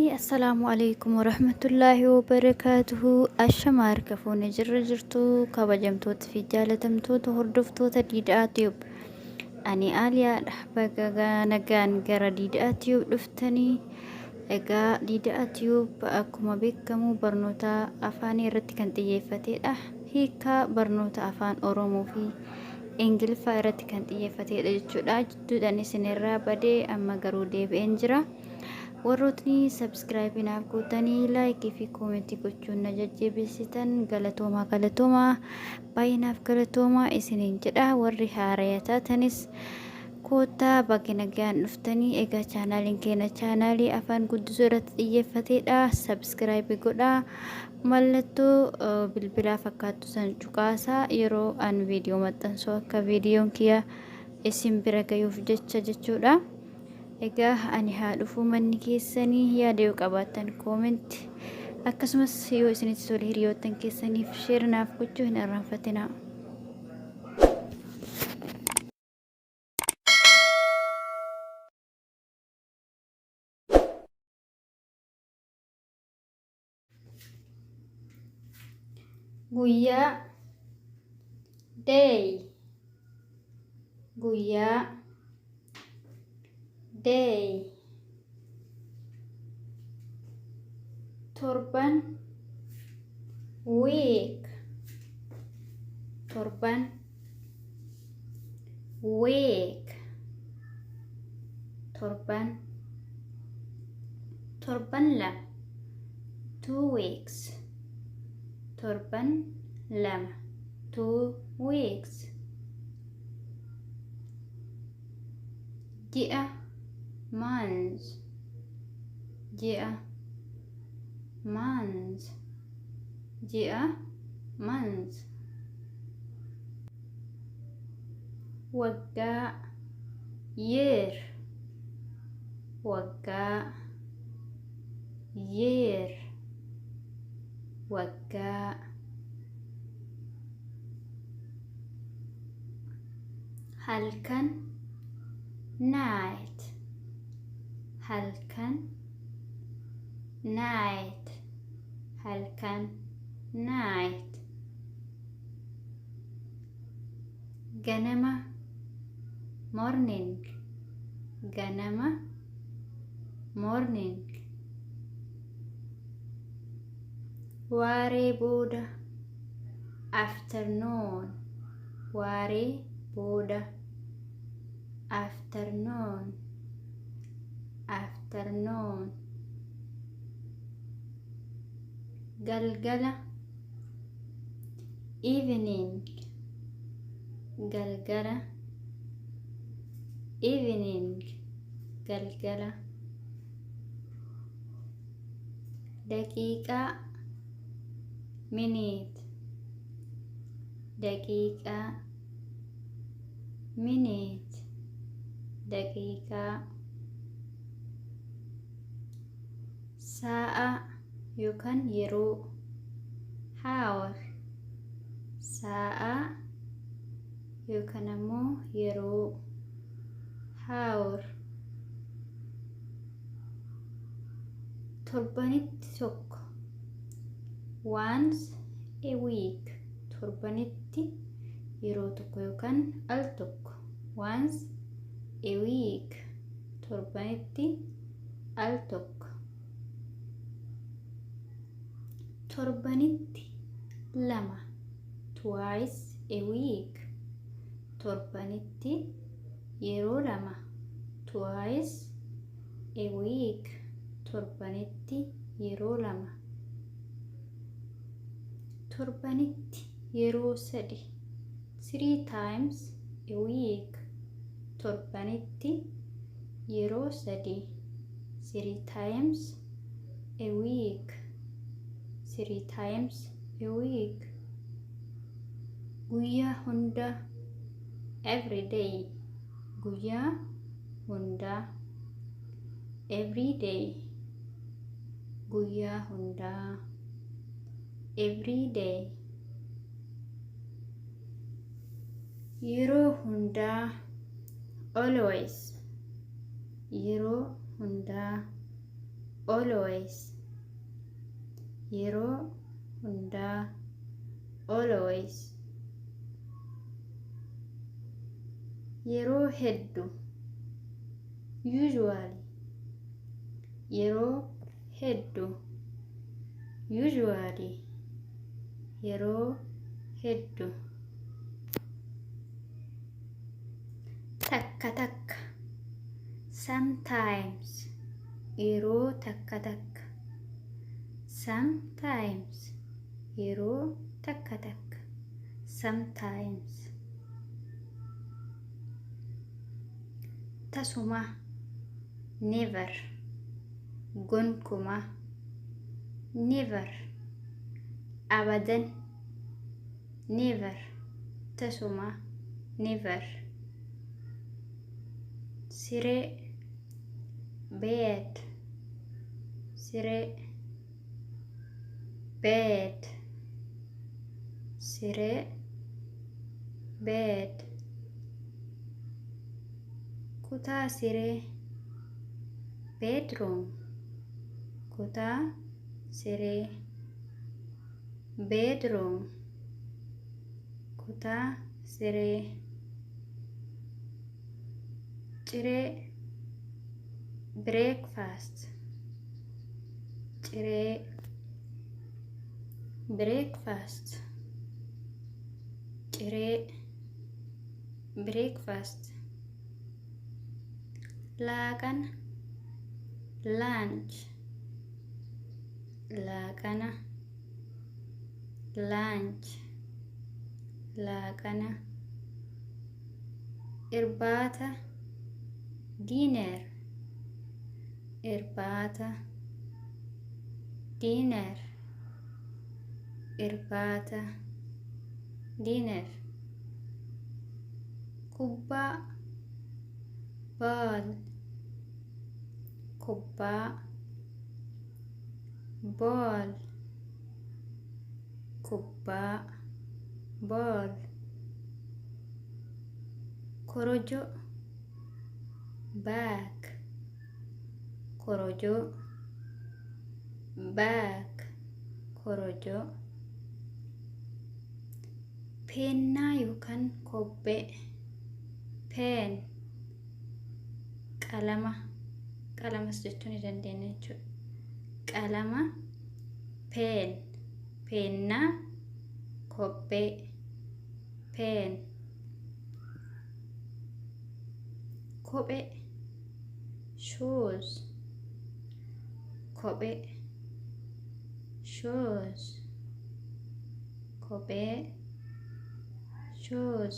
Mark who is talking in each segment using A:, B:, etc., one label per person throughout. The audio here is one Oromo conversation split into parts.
A: السلام عليكم ورحمة الله وبركاته. الشمار كفون جرجرتو كبجمتوت في جالتمتوت هردفتوت ديداتيوب أني آليا بقى نجان جرا ديداتيوب لفتني إجا ديداتيوب أكما بكمو برنوتا أفاني رتكن تيفتي هيكا برنوتا أفان أورومو في إنجل فارتكن تيفتي لجودا جدوداني سنرا بدي أما جرودي بإنجرا warrootni subscribe-naaf gootanii like fi comment gochuun na jajjabeessitan galatooma baay'inaaf galatooma isiniin jedha. warri haaraya taatanis koottaa bakki nagaan dhuftanii egaa chaanaaliin keenya chaanaalii afaan guddisuu irratti xiyyeeffateedha. subscribe godhaa, mallattoo bilbilaa fakkaattu san cuqaasaa yeroo an viidiyoo maxxansu akka viidiyoon kiyya isin bira gayuuf jechuudha. egaa ani haadhufu manni keessanii yaada yoo qabaattan comment akkasumas yoo isinitti tole hiriyoottan keessaniif share naaf gochuu hin irraanfatinaa. guyyaa day guyyaa day torban week torban week torban torban lama 2 weeks torban lama 2 weeks ji'a months ji'a months ji'a months waggaa year waggaa year waggaa halkan night halkan night halkan night ganama morning ganama morning waaree booda afternoon waaree booda afternoon afternoon galgala evening galgala evening galgala daqiiqaa minute daqiiqaa minute daqiiqaa sa'a yookaan yeroo hour sa'a yookaan ammoo yeroo hour torbanitti tokko once a week torbanitti yeroo tokko yookaan al tokko once a week torbanitti al tokko torbanitti lama twice a week torbanitti yeroo lama twice a week torbanitti yeroo lama torbanitti yeroo sadi 3 times a week torbanitti yeroo sadi 3 times a week 3 times a week guyyaa hunda every day guyyaa hunda every day guyyaa hunda every day yeroo hunda always yeroo hunda always yeroo hundaa always yeroo hedduu usually yeroo hedduu usually yeroo hedduu takka takka sometimes yeroo takka takka sometimes yeroo takka takka sometimes tasuma never gonkuma never abadan never tasuma never siree bed siree bed siree bed kutaa siree bedroom kutaa siree bedroom kutaa siree ciree breakfast ciree breakfast ciree breakfast laaqana lunch laaqana lunch laaqana irbaata dinner irbaata dinner irbaata dinner kubbaa ball kubbaa ball kubbaa ball korojo bag korojo bag korojo pennaa yookaan kobbee pen qalama qalamas jechuu ni dandeenya jechuudha qalama pen pennaa kobbee pen kophee shoes kophee shoes kophee shoes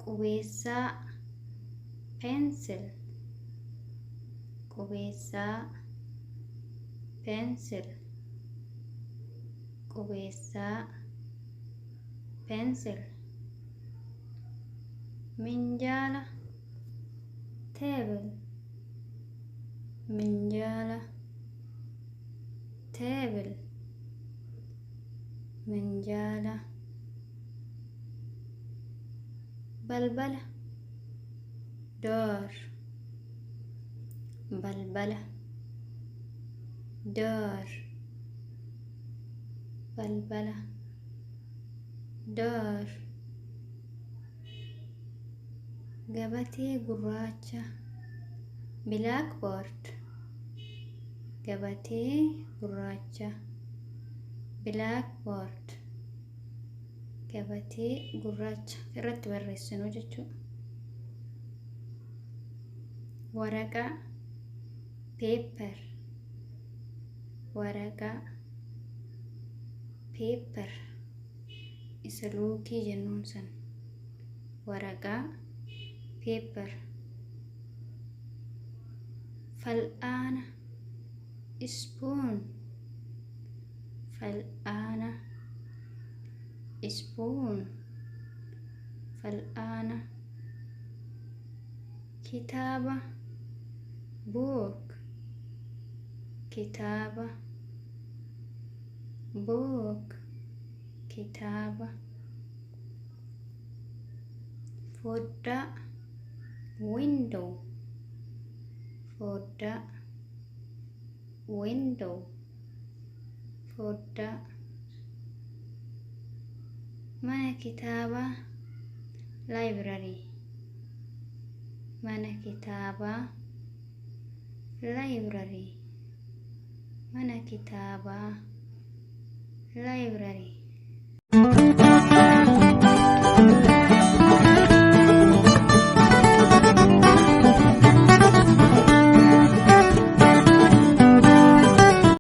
A: qubeessaa pencil qubeessaa pencil qubeessaa pencil minjaala table minjaala table minjaala balbala door balbala door balbala door gabatee gurraacha blackboard gabatee gurraacha blackboard gabatee gurraacha irratti barreessinu jechuudha waraqaa paper waraqaa paper isa luukii jennuun san waraqaa paper fal'aana spoon fal'aana spoon fal'aana kitaaba book kitaaba book kitaaba foddaa window fodda, window, fodda. Mana kitaaba, library, mana kitaaba, library, mana kitaaba, library.